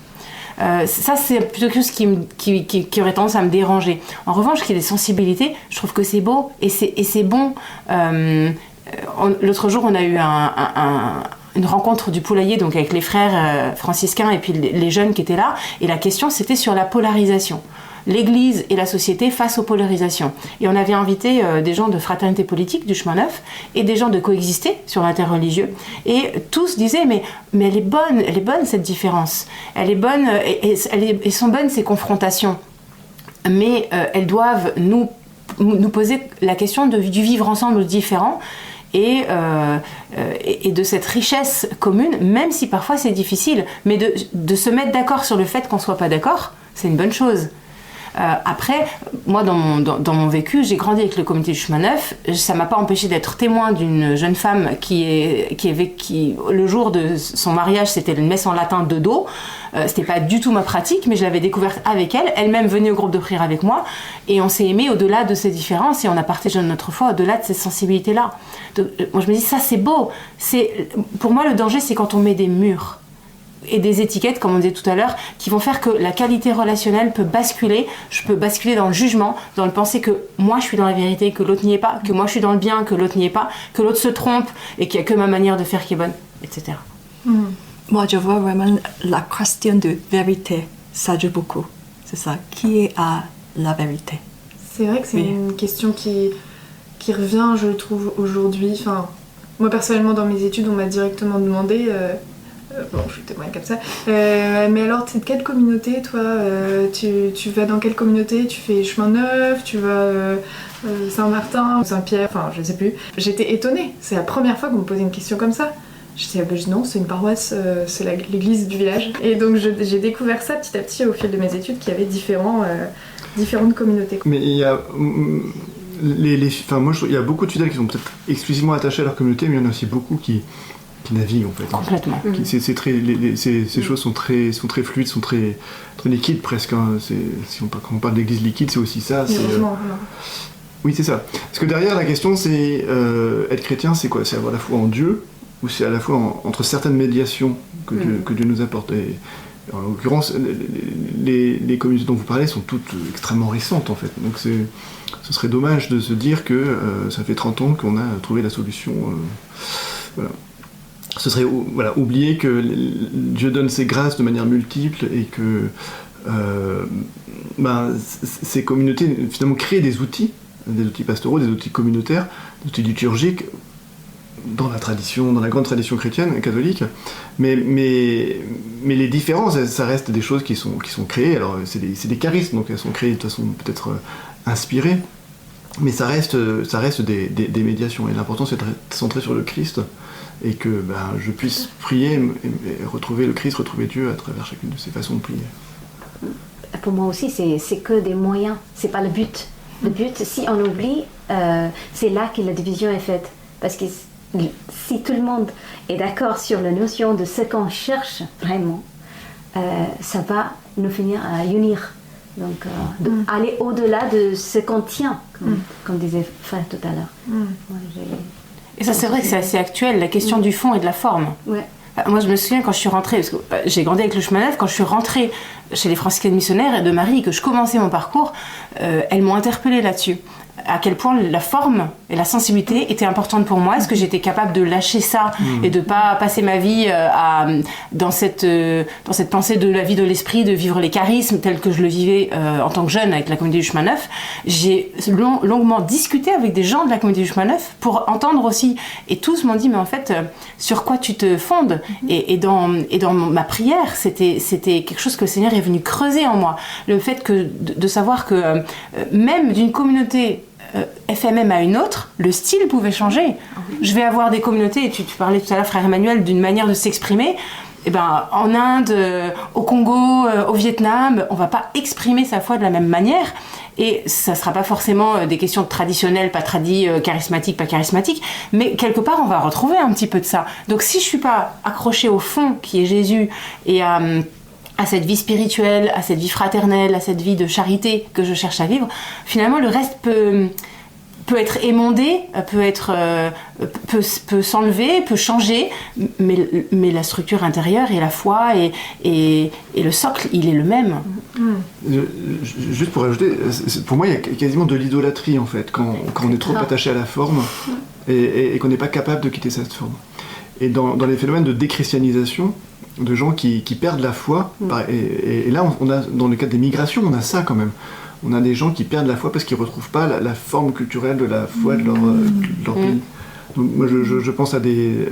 Ça c'est plutôt quelque chose qui aurait tendance à me déranger. En revanche, qu'il y ait des sensibilités, je trouve que c'est beau et c'est bon. l'autre jour, on a eu une rencontre du poulailler, donc avec les frères franciscains et puis les jeunes qui étaient là, et la question c'était sur la polarisation. L'Église et la société face aux polarisations. Et on avait invité des gens de fraternité politique du chemin neuf et des gens de coexister sur l'interreligieux. Et tous disaient mais elle est bonne cette différence. Elle est bonne et sont bonnes ces confrontations. Mais elles doivent nous poser la question du vivre ensemble différent et de cette richesse commune, même si parfois c'est difficile. Mais de se mettre d'accord sur le fait qu'on ne soit pas d'accord, c'est une bonne chose. Après, moi dans mon vécu, j'ai grandi avec le comité du chemin neuf. Ça m'a pas empêché d'être témoin d'une jeune femme qui le jour de son mariage, c'était une messe en latin de dos. C'était pas du tout ma pratique, mais je l'avais découverte avec elle. Elle-même venait au groupe de prière avec moi, et on s'est aimé au-delà de ces différences, et on a partagé notre foi au-delà de ces sensibilités-là. Donc, moi je me dis ça c'est beau. Pour moi le danger c'est quand on met des murs et des étiquettes, comme on disait tout à l'heure, qui vont faire que la qualité relationnelle peut basculer. Je peux basculer dans le jugement, dans le penser que moi je suis dans la vérité, que l'autre n'y est pas, que moi je suis dans le bien, que l'autre n'y est pas, que l'autre se trompe et qu'il n'y a que ma manière de faire qui est bonne, etc. Moi, je vois vraiment la question de vérité. Ça joue beaucoup. C'est ça. Qui a la vérité? C'est vrai que c'est une question qui revient, je trouve, aujourd'hui. Enfin, moi, personnellement, dans mes études, on m'a directement demandé... bon, je témoigne comme ça. Mais alors, c'est de quelle communauté, toi tu vas dans quelle communauté? Tu fais chemin neuf? Tu vas Saint-Martin? Saint-Pierre? Enfin, je sais plus. J'étais étonnée. C'est la première fois qu'on me posait une question comme ça. Je disais, non, c'est une paroisse, c'est l'église du village. Et donc, j'ai découvert ça petit à petit au fil de mes études, qu'il y avait différentes communautés. Mais il y a... moi, il y a beaucoup de fidèles qui sont peut-être exclusivement attachés à leur communauté, mais il y en a aussi beaucoup qui naviguent en fait. Complètement. Ces choses sont très fluides, sont très liquides presque. Hein. Quand on parle d'église liquide, c'est aussi ça. Oui, c'est ça. Parce que derrière la question, c'est être chrétien, c'est quoi? C'est avoir la foi en Dieu, ou c'est à la fois entre certaines médiations que Dieu nous apporte. Et, en l'occurrence, les communautés dont vous parlez sont toutes extrêmement récentes en fait. Donc ce serait dommage de se dire que ça fait 30 ans qu'on a trouvé la solution. Voilà. Ce serait oublier que Dieu donne ses grâces de manière multiple et que ces communautés finalement créent des outils pastoraux, des outils communautaires, des outils liturgiques dans la grande tradition chrétienne, catholique, mais les différences, ça reste des choses qui sont créées. Alors c'est des charismes, donc elles sont créées de façon peut-être inspirée, mais ça reste des médiations. Et l'important c'est de centrer sur le Christ et que je puisse prier et retrouver le Christ, retrouver Dieu à travers chacune de ces façons de prier. Pour moi aussi, c'est que des moyens, c'est pas le but. Le but, si on oublie, c'est là que la division est faite, parce que si tout le monde est d'accord sur la notion de ce qu'on cherche vraiment, ça va nous finir à unir. Donc, aller au-delà de ce qu'on tient, comme disait Frère tout à l'heure. Et ça, c'est vrai que c'est assez actuel, la question du fond et de la forme. Ouais. Moi, je me souviens quand je suis rentrée, parce que j'ai grandi avec le chemin neuf, quand je suis rentrée chez les franciscaines missionnaires et de Marie, que je commençais mon parcours, elles m'ont interpellée là-dessus. À quel point la forme et la sensibilité étaient importantes pour moi. Est-ce que j'étais capable de lâcher ça et de pas passer ma vie dans cette pensée de la vie de l'esprit, de vivre les charismes tels que je le vivais en tant que jeune avec la communauté du chemin neuf. J'ai longuement discuté avec des gens de la communauté du chemin neuf pour entendre aussi, et tous m'ont dit mais en fait sur quoi tu te fondes, et dans ma prière c'était quelque chose que le Seigneur est venu creuser en moi, le fait de savoir que même d'une communauté FMM à une autre, le style pouvait changer. Je vais avoir des communautés, et tu parlais tout à l'heure, Frère Emmanuel, d'une manière de s'exprimer. En Inde, au Congo, au Vietnam, on va pas exprimer sa foi de la même manière, et ça sera pas forcément des questions traditionnelles, pas charismatiques, pas charismatiques, mais quelque part on va retrouver un petit peu de ça. Donc si je suis pas accrochée au fond qui est Jésus et à cette vie spirituelle, à cette vie fraternelle, à cette vie de charité que je cherche à vivre, finalement le reste peut peut être émondé, peut s'enlever, peut changer, mais la structure intérieure et la foi et le socle, il est le même. Juste pour ajouter, pour moi il y a quasiment de l'idolâtrie en fait, quand on est trop attaché à la forme et qu'on n'est pas capable de quitter cette forme. Et dans les phénomènes de déchristianisation, de gens qui perdent la foi, et là on a, dans le cadre des migrations, on a ça quand même. On a des gens qui perdent la foi parce qu'ils ne retrouvent pas la forme culturelle de la foi de leur pays. Donc moi je pense à des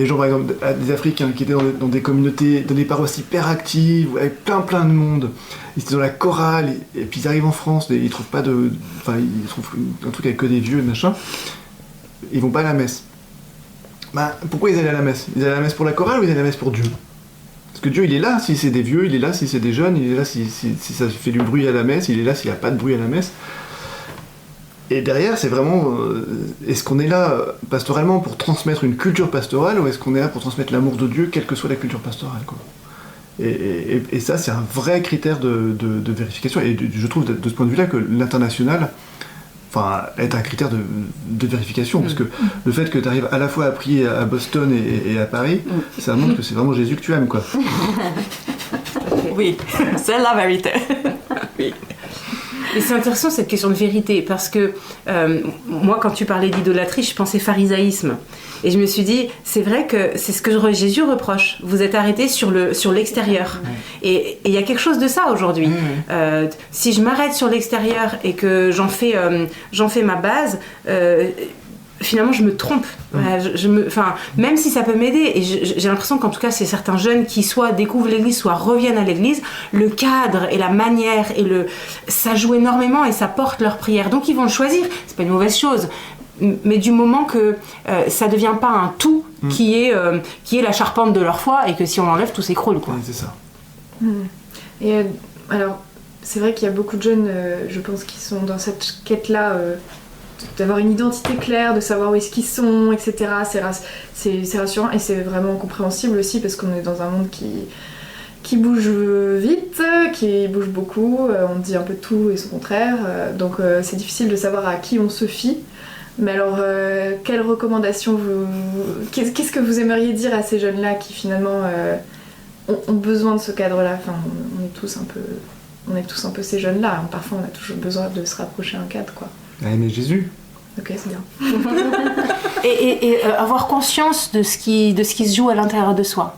gens, par exemple, à des Africains qui étaient dans des communautés, dans des paroisses hyper actives, avec plein de monde. Ils étaient dans la chorale, et puis ils arrivent en France, et ils trouvent pas de... Enfin, ils trouvent un truc avec que des vieux et machin. Ils vont pas à la messe. Pourquoi ils allaient à la messe? Ils allaient à la messe pour la chorale ou ils allaient à la messe pour Dieu? Parce que Dieu, il est là si c'est des vieux, il est là si c'est des jeunes, il est là si ça fait du bruit à la messe, il est là s'il n'y a pas de bruit à la messe. Et derrière, c'est vraiment, est-ce qu'on est là pastoralement pour transmettre une culture pastorale ou est-ce qu'on est là pour transmettre l'amour de Dieu, quelle que soit la culture pastorale, quoi. Et ça, c'est un vrai critère de vérification. Et je trouve de ce point de vue-là que l'international est un critère de vérification. Parce que le fait que tu arrives à la fois à prier à Boston et à Paris, ça montre que c'est vraiment Jésus que tu aimes, quoi. Oui, c'est la vérité. Oui. Et c'est intéressant cette question de vérité, parce que moi, quand tu parlais d'idolâtrie, je pensais pharisaïsme. Et je me suis dit, c'est vrai que c'est ce que Jésus reproche. Vous êtes arrêtés sur l'extérieur. Et il y a quelque chose de ça aujourd'hui. Si je m'arrête sur l'extérieur et que j'en fais ma base, finalement je me trompe. Même si ça peut m'aider, et j'ai l'impression qu'en tout cas c'est certains jeunes qui soit découvrent l'église, soit reviennent à l'église, le cadre et la manière ça joue énormément et ça porte leur prière. Donc ils vont le choisir, c'est pas une mauvaise chose. Mais du moment que ça devient pas un tout qui est la charpente de leur foi et que si on l'enlève tout s'écroule, quoi. Ouais, c'est ça. Et alors c'est vrai qu'il y a beaucoup de jeunes, je pense, qui sont dans cette quête-là, d'avoir une identité claire, de savoir où est-ce qu'ils sont, etc. C'est rassurant et c'est vraiment compréhensible aussi parce qu'on est dans un monde qui bouge vite, qui bouge beaucoup, on dit un peu tout et son contraire, donc c'est difficile de savoir à qui on se fie. Mais alors, quelles recommandations qu'est-ce que vous aimeriez dire à ces jeunes-là qui finalement ont besoin de ce cadre-là? Enfin, on est tous un peu ces jeunes-là. Parfois, on a toujours besoin de se rapprocher d'un cadre, quoi. Aimer Jésus. Ok, c'est bien. et avoir conscience de ce qui se joue à l'intérieur de soi.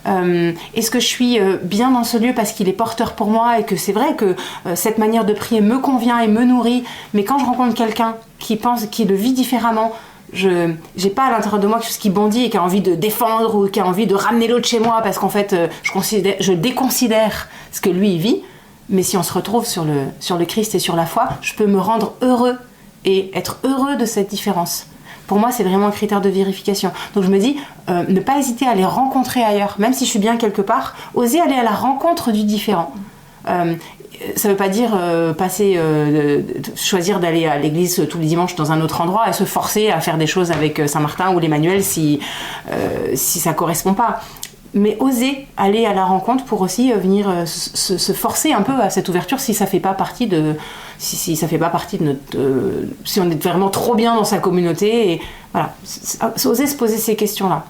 Est-ce que je suis bien dans ce lieu parce qu'il est porteur pour moi et que c'est vrai que cette manière de prier me convient et me nourrit, mais quand je rencontre quelqu'un qui le vit différemment, j'ai pas à l'intérieur de moi quelque chose qui bondit et qui a envie de défendre ou qui a envie de ramener l'autre chez moi parce qu'en fait je déconsidère ce que lui il vit. Mais si on se retrouve sur le Christ et sur la foi, je peux me rendre heureux et être heureux de cette différence. Pour moi, c'est vraiment un critère de vérification. Donc je me dis, ne pas hésiter à les rencontrer ailleurs, même si je suis bien quelque part, oser aller à la rencontre du différent. Ça ne veut pas dire choisir d'aller à l'église tous les dimanches dans un autre endroit et se forcer à faire des choses avec Saint-Martin ou l'Emmanuel si ça ne correspond pas. Mais oser aller à la rencontre pour aussi venir se forcer un peu à cette ouverture si ça fait pas partie de si notre si on est vraiment trop bien dans sa communauté et voilà, oser se poser ces questions-là.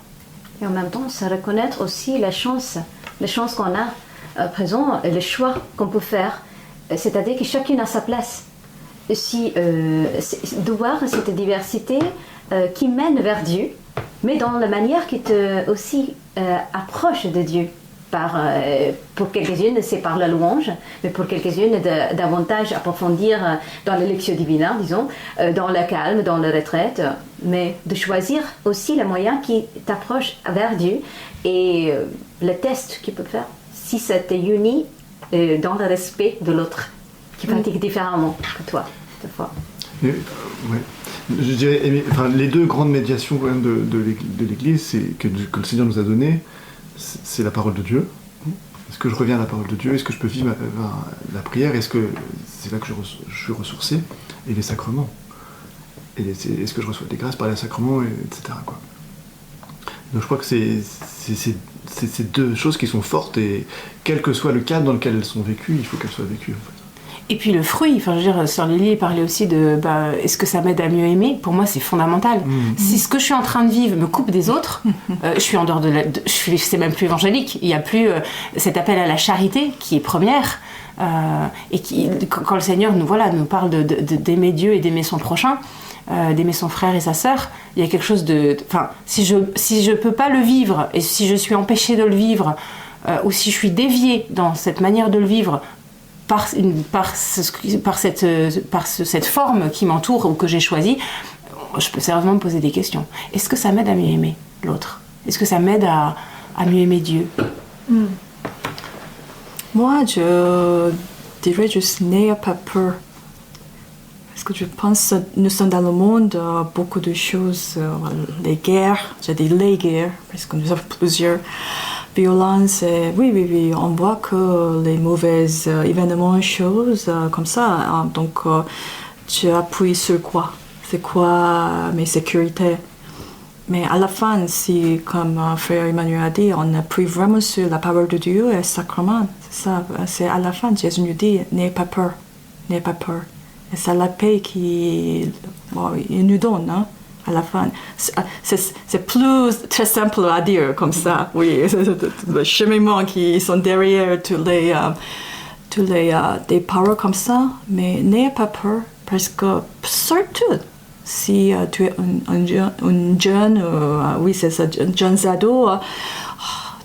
Et en même temps, se reconnaître aussi la chance qu'on a à présent, le choix qu'on peut faire, c'est-à-dire que chacune a sa place. Si de voir cette diversité qui mène vers Dieu, mais dans la manière qui te aussi approche de Dieu. Pour quelques-unes, c'est par la louange, mais pour quelques-unes, davantage approfondir dans la lectio divina, disons, dans le calme, dans la retraite, mais de choisir aussi les moyens qui t'approchent vers Dieu et le test qu'il peut faire, si ça t'est uni dans le respect de l'autre, qui pratique différemment que toi, cette fois. Ouais. Je dirais, les deux grandes médiations quand même de l'Église que le Seigneur nous a données, c'est la parole de Dieu. Est-ce que je reviens à la parole de Dieu? Est-ce que je peux vivre la prière? Est-ce que c'est là que je suis ressourcé? Et les sacrements. Est-ce que je reçois des grâces par les sacrements, etc. quoi. Donc je crois que c'est ces deux choses qui sont fortes et quel que soit le cadre dans lequel elles sont vécues, il faut qu'elles soient vécues en fait. Et puis le fruit, enfin, je veux dire, Sœur Lily parlait aussi de est-ce que ça m'aide à mieux aimer? Pour moi, c'est fondamental. Si ce que je suis en train de vivre me coupe des autres, je suis en dehors c'est même plus évangélique. Il n'y a plus cet appel à la charité qui est première. Et quand le Seigneur nous parle d'aimer Dieu et d'aimer son prochain, d'aimer son frère et sa sœur, il y a quelque chose de... Enfin, si je peux pas le vivre, et si je suis empêchée de le vivre, ou si je suis déviée dans cette manière de le vivre, par cette forme qui m'entoure ou que j'ai choisie, je peux sérieusement me poser des questions. Est-ce que ça m'aide à mieux aimer l'autre? Est-ce que ça m'aide à mieux aimer Dieu? Moi, je dirais juste n'ayez pas peur. Parce que je pense que nous sommes dans le monde, beaucoup de choses, les guerres, j'ai dit les guerres, parce que nous avons plusieurs violences. Et oui, on voit que les mauvais événements, choses comme ça. Donc, tu appuies sur quoi? C'est quoi mes sécurités? Mais à la fin, si, comme Frère Emmanuel a dit, on appuie vraiment sur la parole de Dieu et le sacrement. C'est ça, c'est à la fin, Jésus nous dit, n'ayez pas peur, n'ayez pas peur. Et c'est la paix qu'il nous donne, hein, à la fin. C'est plus très simple à dire comme ça, oui. Le cheminement qui sont derrière tous des paroles comme ça. Mais n'ayez pas peur, parce que surtout, si tu es un jeune, oui c'est ça, un jeune ado,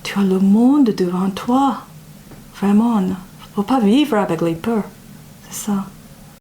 tu as le monde devant toi. Vraiment, il ne faut pas vivre avec les peurs. C'est ça.